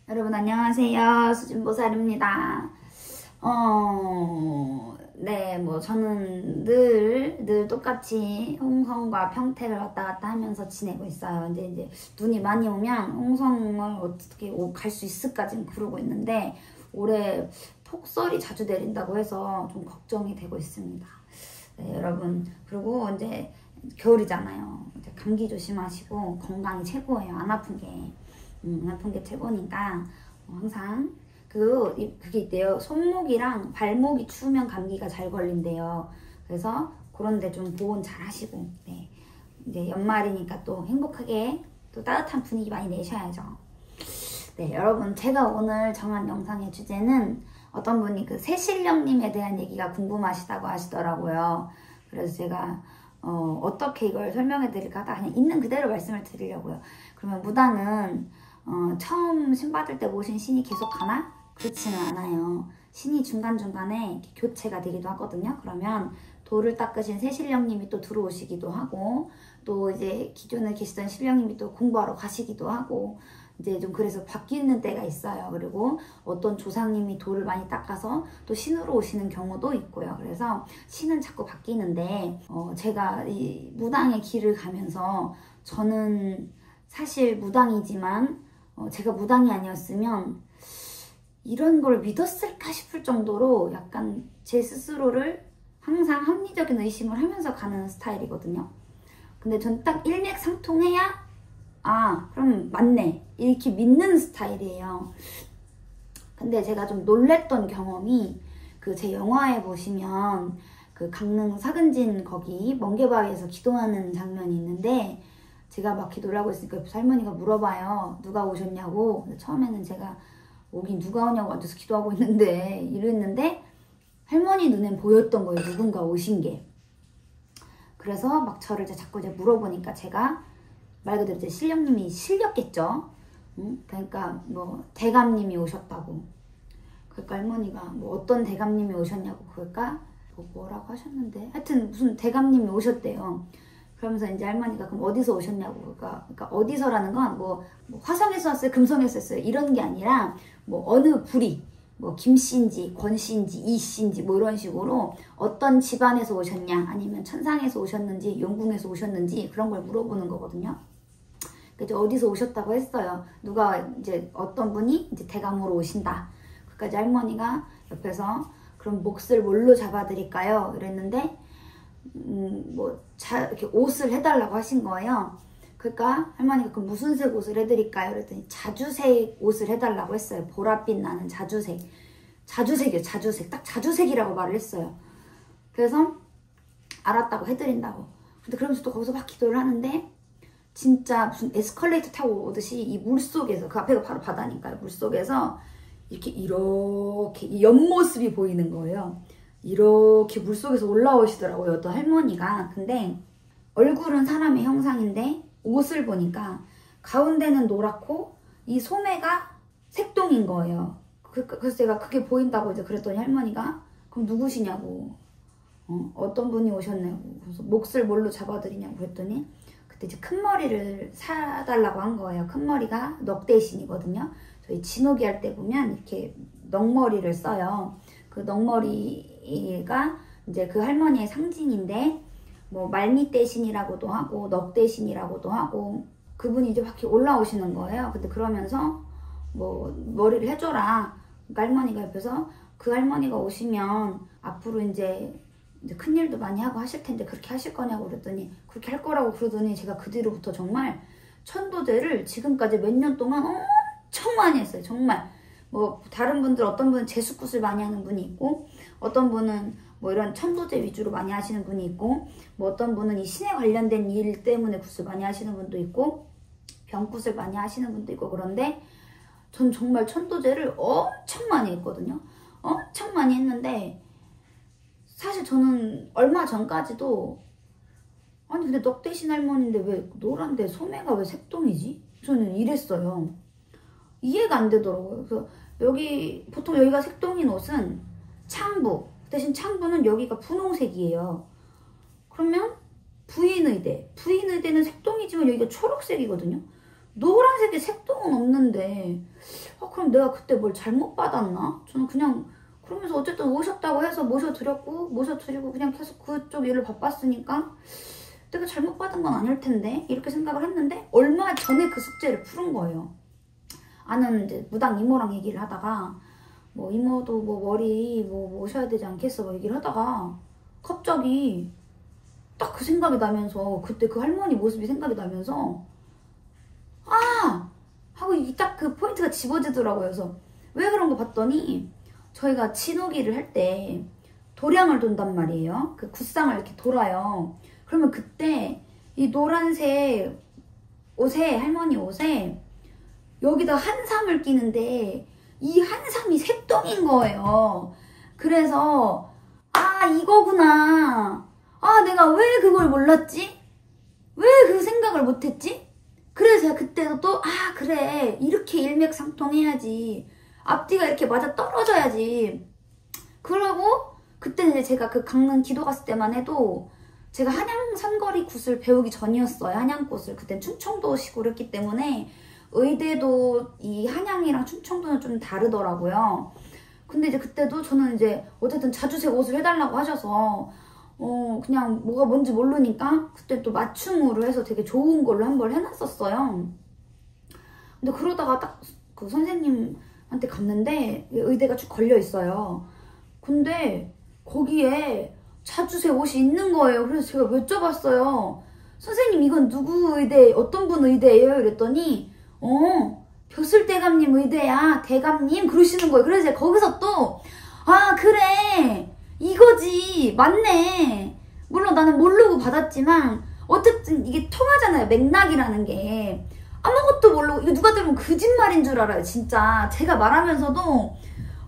여러분 안녕하세요. 수진보살입니다. 네, 뭐 저는 늘 똑같이 홍성과 평택을 왔다 갔다 하면서 지내고 있어요. 이제 눈이 많이 오면 홍성을 어떻게 갈 수 있을까 지금 그러고 있는데 올해 폭설이 자주 내린다고 해서 좀 걱정이 되고 있습니다. 네, 여러분. 그리고 이제 겨울이잖아요. 이제 감기 조심하시고 건강이 최고예요. 안 아픈 게 최고니까 항상 그게 있대요. 손목이랑 발목이 추우면 감기가 잘 걸린대요. 그래서 그런데 좀 보온 잘 하시고, 네. 이제 연말이니까 또 행복하게 또 따뜻한 분위기 많이 내셔야죠. 네, 여러분, 제가 오늘 정한 영상의 주제는 어떤 분이 그 새신령님에 대한 얘기가 궁금하시다고 하시더라고요. 그래서 제가 어떻게 이걸 설명해 드릴까 하다 그냥 있는 그대로 말씀을 드리려고요. 그러면 무당은 처음 신 받을 때 모신 신이 계속 가나? 그렇지는 않아요. 신이 중간중간에 이렇게 교체가 되기도 하거든요. 그러면 돌을 닦으신 새신령님이 또 들어오시기도 하고, 또 이제 기존에 계시던 신령님이 또 공부하러 가시기도 하고, 이제 좀 그래서 바뀌는 때가 있어요. 그리고 어떤 조상님이 돌을 많이 닦아서 또 신으로 오시는 경우도 있고요. 그래서 신은 자꾸 바뀌는데, 제가 이 무당의 길을 가면서 저는 사실 무당이지만 제가 무당이 아니었으면 이런 걸 믿었을까 싶을 정도로 약간 제 스스로를 항상 합리적인 의심을 하면서 가는 스타일이거든요. 근데 전 딱 일맥상통해야 그럼 맞네 이렇게 믿는 스타일이에요. 근데 제가 좀 놀랬던 경험이 그 제 영화에 보시면 그 강릉 사근진 거기 멍게바위에서 기도하는 장면이 있는데, 제가 막 기도를 하고 있으니까 할머니가 물어봐요. 누가 오셨냐고. 처음에는 제가 오긴 누가 오냐고 앉아서 기도하고 있는데 이랬는데 할머니 눈엔 보였던 거예요. 누군가 오신 게. 그래서 막 저를 자꾸 물어보니까 제가 말 그대로 이제 신령님이 실렸겠죠. 그러니까 뭐 대감님이 오셨다고. 그러니까 할머니가 뭐 어떤 대감님이 오셨냐고. 그러니까 뭐라고 하셨는데 하여튼 무슨 대감님이 오셨대요. 그러면서 이제 할머니가 그럼 어디서 오셨냐고. 그러니까 어디서라는 건 뭐 화성에서 왔어요, 금성에서 왔어요 이런 게 아니라 뭐 어느 부리, 뭐 김씨인지 권씨인지 이씨인지 뭐 이런 식으로 어떤 집안에서 오셨냐, 아니면 천상에서 오셨는지 용궁에서 오셨는지 그런 걸 물어보는 거거든요. 그래서 어디서 오셨다고 했어요. 누가 이제 어떤 분이 이제 대감으로 오신다. 그까지 할머니가 옆에서 그럼 몫을 뭘로 잡아드릴까요? 이랬는데 이렇게 옷을 해달라고 하신 거예요. 그러니까 할머니가 그럼 무슨 색 옷을 해드릴까요? 그랬더니 자주색 옷을 해달라고 했어요. 보랏빛 나는 자주색. 자주색이요, 자주색. 딱 자주색이라고 말을 했어요. 그래서 알았다고 해드린다고. 근데 그러면서 또 거기서 막 기도를 하는데 진짜 무슨 에스컬레이터 타고 오듯이 이 물속에서, 그 앞에가 바로 바다니까요. 물속에서 이렇게 이 옆모습이 보이는 거예요. 이렇게 물속에서 올라오시더라고요, 어떤 할머니가. 근데 얼굴은 사람의 형상인데 옷을 보니까 가운데는 노랗고 이 소매가 색동인 거예요. 그래서 제가 그게 보인다고 이제 그랬더니 할머니가 그럼 누구시냐고, 어떤 분이 오셨냐고. 그래서 몫을 뭘로 잡아드리냐고 그랬더니 그때 이제 큰 머리를 사달라고 한 거예요. 큰 머리가 넉대신이거든요. 저희 진호기 할 때 보면 이렇게 넉머리를 써요. 그 넉머리가 이제 그 할머니의 상징인데, 뭐 말미대신이라고도 하고 넉대신이라고도 하고, 그분이 이제 확 올라오시는 거예요. 근데 그러면서 뭐 머리를 해줘라. 그러니까 할머니가 옆에서 그 할머니가 오시면 앞으로 이제 큰일도 많이 하고 하실 텐데 그렇게 하실 거냐고 그랬더니 그렇게 할 거라고 그러더니 제가 그 뒤로부터 정말 천도제를 지금까지 몇 년 동안 엄청 많이 했어요. 정말 뭐 다른 분들, 어떤 분은 제수굿을 많이 하는 분이 있고, 어떤 분은 뭐 이런 천도제 위주로 많이 하시는 분이 있고, 뭐 어떤 분은 이 신에 관련된 일 때문에 굿을 많이 하시는 분도 있고, 병굿을 많이 하시는 분도 있고. 그런데 전 정말 천도제를 엄청 많이 했거든요. 엄청 많이 했는데 사실 저는 얼마 전까지도 아니 근데 넉대신 할머니인데 왜 노란데 소매가 왜 색동이지? 저는 이랬어요. 이해가 안 되더라고요. 그래서 보통 여기가 색동인 옷은 창부, 대신 창부는 여기가 분홍색이에요. 그러면 부인의대는 색동이지만 여기가 초록색이거든요. 노란색이 색동은 없는데 그럼 내가 그때 뭘 잘못 받았나? 저는 그냥 그러면서 어쨌든 오셨다고 해서 모셔드리고 그냥 계속 그쪽 일을 바빴으니까 내가 잘못 받은 건 아닐 텐데 이렇게 생각을 했는데 얼마 전에 그 숙제를 푸른 거예요. 아는 이제 무당 이모랑 얘기를 하다가 뭐 이모도 뭐 머리 뭐 모셔야 되지 않겠어 뭐 얘기를 하다가 갑자기 딱 그 생각이 나면서 그때 그 할머니 모습이 생각이 나면서 하고 딱 그 포인트가 집어지더라고요. 그래서 왜 그런 거 봤더니 저희가 진호기를 할 때 도량을 돈단 말이에요. 그 굿상을 이렇게 돌아요. 그러면 그때 이 노란색 옷에 할머니 옷에 여기다 한삼을 끼는데 이 한삼이 색동인 거예요. 그래서 이거구나. 내가 왜 그걸 몰랐지? 왜 그 생각을 못했지? 그래서 제가 그때도 또 그래 이렇게 일맥상통해야지. 앞뒤가 이렇게 맞아 떨어져야지. 그러고 그때는 이제 제가 그 강릉 기도 갔을 때만 해도 제가 한양 선거리 굿을 배우기 전이었어요. 한양꽃을. 그땐 충청도식으로 했기 때문에 의대도 이 한양이랑 충청도는 좀 다르더라고요. 근데 이제 그때도 저는 이제 어쨌든 자주색 옷을 해달라고 하셔서 그냥 뭐가 뭔지 모르니까 그때 또 맞춤으로 해서 되게 좋은 걸로 한 벌 해놨었어요. 근데 그러다가 딱 그 선생님한테 갔는데 의대가 쭉 걸려 있어요. 근데 거기에 자주색 옷이 있는 거예요. 그래서 제가 여쭤봤어요. 선생님 이건 누구 의대, 어떤 분 의대예요? 이랬더니 벼슬대감님 의대야. 대감님 그러시는 거예요. 그래서 제가 거기서 또 그래 이거지 맞네. 물론 나는 모르고 받았지만 어쨌든 이게 통하잖아요. 맥락이라는 게. 아무것도 모르고 이거 누가 들으면 거짓말인 줄 알아요. 진짜 제가 말하면서도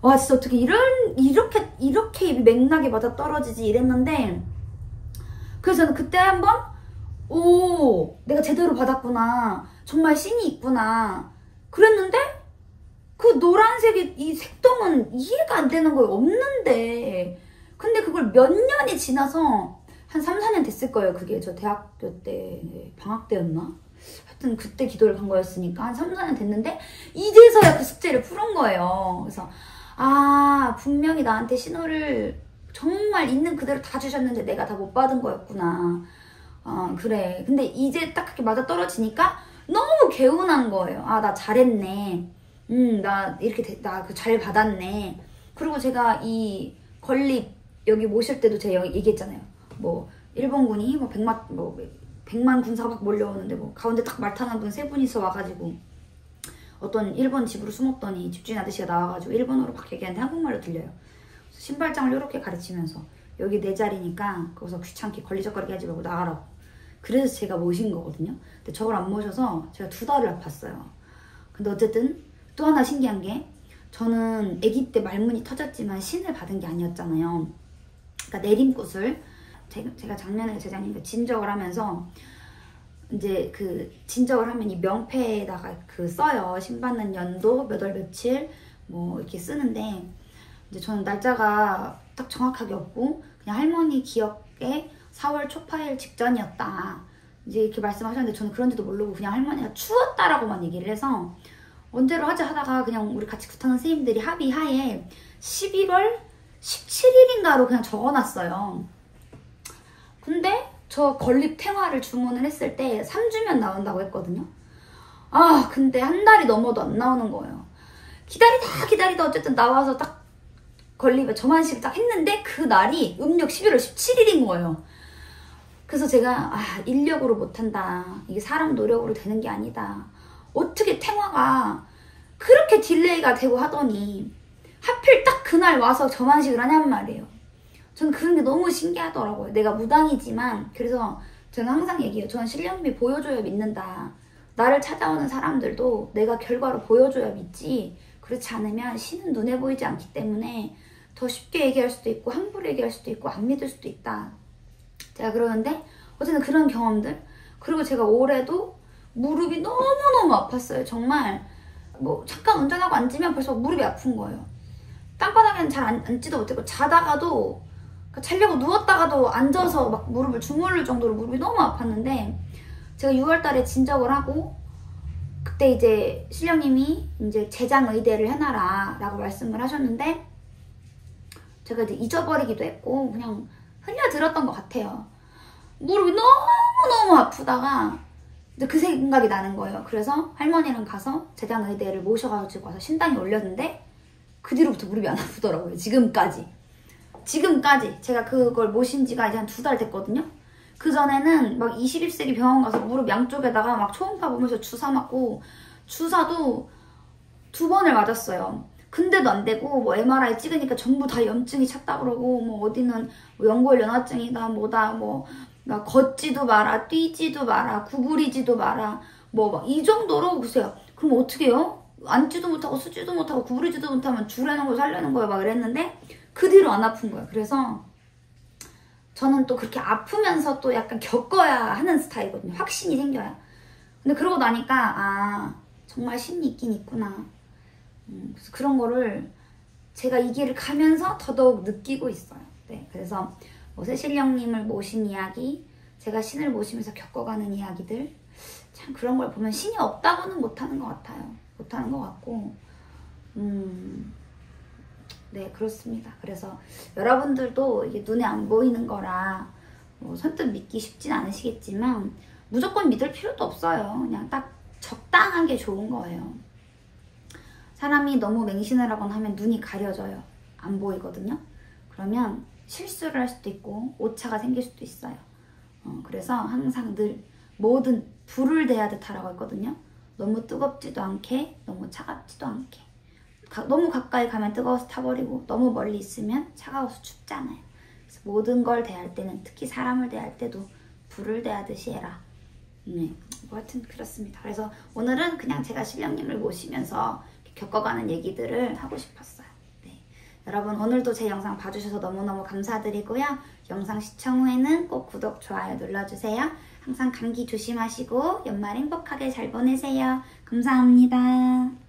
와 진짜 어떻게 이렇게 맥락이 맞아 떨어지지 이랬는데 그래서 저는 그때 한번 내가 제대로 받았구나. 정말 신이 있구나. 그랬는데 그 노란색이 이 색동은 이해가 안 되는 거예요. 없는데. 근데 그걸 몇 년이 지나서 한 3, 4년 됐을 거예요. 그게 저 대학교 때 방학 때였나? 하여튼 그때 기도를 간 거였으니까 한 3, 4년 됐는데 이제서야 그 숙제를 푸른 거예요. 그래서 분명히 나한테 신호를 정말 있는 그대로 다 주셨는데 내가 다 못 받은 거였구나. 그래. 근데 이제 딱 그렇게 맞아 떨어지니까 너무 개운한 거예요. 나 잘했네. 나 이렇게 나 그 잘 받았네. 그리고 제가 이 건립 여기 모실 때도 제가 얘기했잖아요. 뭐 일본군이 뭐 100만 군사가 막 몰려오는데 뭐 가운데 딱 말타는 분 3분이서 와가지고 어떤 일본 집으로 숨었더니 집주인 아저씨가 나와가지고 일본어로 막 얘기하는데 한국말로 들려요. 신발장을 이렇게 가르치면서 여기 내 자리니까 거기서 귀찮게 걸리적거리게 하지 말고 나가라고. 그래서 제가 모신 거거든요. 근데 저걸 안 모셔서 제가 2달을 아팠어요. 근데 어쨌든 또 하나 신기한 게 저는 아기 때 말문이 터졌지만 신을 받은 게 아니었잖아요. 그러니까 내림꽃을 제가 작년에 재작년에 진적을 하면서 이제 그 진적을 하면 이 명패에다가 그 써요. 신 받는 연도 몇 월 며칠 뭐 이렇게 쓰는데 이제 저는 날짜가 딱 정확하게 없고 그냥 할머니 기억에 4월 초파일 직전이었다. 이제 이렇게 말씀하셨는데 저는 그런지도 모르고 그냥 할머니가 추웠다라고만 얘기를 해서 언제로 하자 하다가 그냥 우리 같이 굿하는 선생님들이 합의하에 11월 17일인가로 그냥 적어놨어요. 근데 저 건립 탱화를 주문을 했을 때 3주면 나온다고 했거든요. 근데 한 달이 넘어도 안 나오는 거예요. 기다리다 어쨌든 나와서 딱 건립에 저만식을 딱 했는데 그 날이 음력 11월 17일인 거예요. 그래서 제가 인력으로 못한다. 이게 사람 노력으로 되는 게 아니다. 어떻게 탱화가 그렇게 딜레이가 되고 하더니 하필 딱 그날 와서 저만식을 하냔 말이에요. 저는 그런 게 너무 신기하더라고요. 내가 무당이지만 그래서 저는 항상 얘기해요. 저는 신령님이 보여줘야 믿는다. 나를 찾아오는 사람들도 내가 결과로 보여줘야 믿지 그렇지 않으면 신은 눈에 보이지 않기 때문에 더 쉽게 얘기할 수도 있고 함부로 얘기할 수도 있고 안 믿을 수도 있다. 제가 그러는데 어쨌든 그런 경험들 그리고 제가 올해도 무릎이 너무너무 아팠어요. 정말 뭐 잠깐 운전하고 앉으면 벌써 무릎이 아픈 거예요. 땅바닥에는 잘 앉지도 못했고 자다가도 자려고 누웠다가도 앉아서 막 무릎을 주물를 정도로 무릎이 너무 아팠는데 제가 6월달에 진적을 하고 그때 이제 신령님이 이제 제장의대를 해놔라 라고 말씀을 하셨는데 제가 이제 잊어버리기도 했고 그냥 흘려들었던 것 같아요. 무릎이 너무너무 아프다가 이제 그 생각이 나는 거예요. 그래서 할머니랑 가서 제장의대를 모셔가지고 와서 신당에 올렸는데 그 뒤로부터 무릎이 안 아프더라고요. 지금까지 제가 그걸 모신 지가 이제 한 2달 됐거든요. 그 전에는 막 21세기 병원 가서 무릎 양쪽에다가 막 초음파 보면서 주사 맞고 주사도 2번을 맞았어요. 근데도 안 되고 뭐 MRI 찍으니까 전부 다 염증이 찼다 그러고 뭐 어디는 뭐 연골 연화증이다 뭐다 뭐 걷지도 마라 뛰지도 마라 구부리지도 마라 뭐 막 이 정도로 보세요. 그럼 어떻게 해요? 앉지도 못하고 쓰지도 못하고 구부리지도 못하면 주라는 걸 살려는 거예요 막 이랬는데 그 뒤로 안 아픈 거예요. 그래서 저는 또 그렇게 아프면서 또 약간 겪어야 하는 스타일이거든요. 확신이 생겨야. 근데 그러고 나니까 아 정말 신이 있긴 있구나. 그래서 그런 거를 제가 이 길을 가면서 더더욱 느끼고 있어요. 네, 그래서 뭐 새신령님을 모신 이야기, 제가 신을 모시면서 겪어가는 이야기들 참 그런 걸 보면 신이 없다고는 못하는 것 같아요. 못하는 것 같고 네 그렇습니다. 그래서 여러분들도 이게 눈에 안 보이는 거라 뭐 선뜻 믿기 쉽진 않으시겠지만 무조건 믿을 필요도 없어요. 그냥 딱 적당한 게 좋은 거예요. 사람이 너무 맹신을 하거나 하면 눈이 가려져요. 안 보이거든요. 그러면 실수를 할 수도 있고 오차가 생길 수도 있어요. 그래서 항상 늘 뭐든 불을 대하듯 하라고 했거든요. 너무 뜨겁지도 않게 너무 차갑지도 않게 너무 가까이 가면 뜨거워서 타버리고 너무 멀리 있으면 차가워서 춥잖아요. 그래서 모든 걸 대할 때는 특히 사람을 대할 때도 불을 대하듯이 해라. 네, 뭐 하여튼 그렇습니다. 그래서 오늘은 그냥 제가 신령님을 모시면서 겪어가는 얘기들을 하고 싶었어요. 네. 여러분 오늘도 제 영상 봐주셔서 너무너무 감사드리고요. 영상 시청 후에는 꼭 구독, 좋아요 눌러주세요. 항상 감기 조심하시고 연말 행복하게 잘 보내세요. 감사합니다.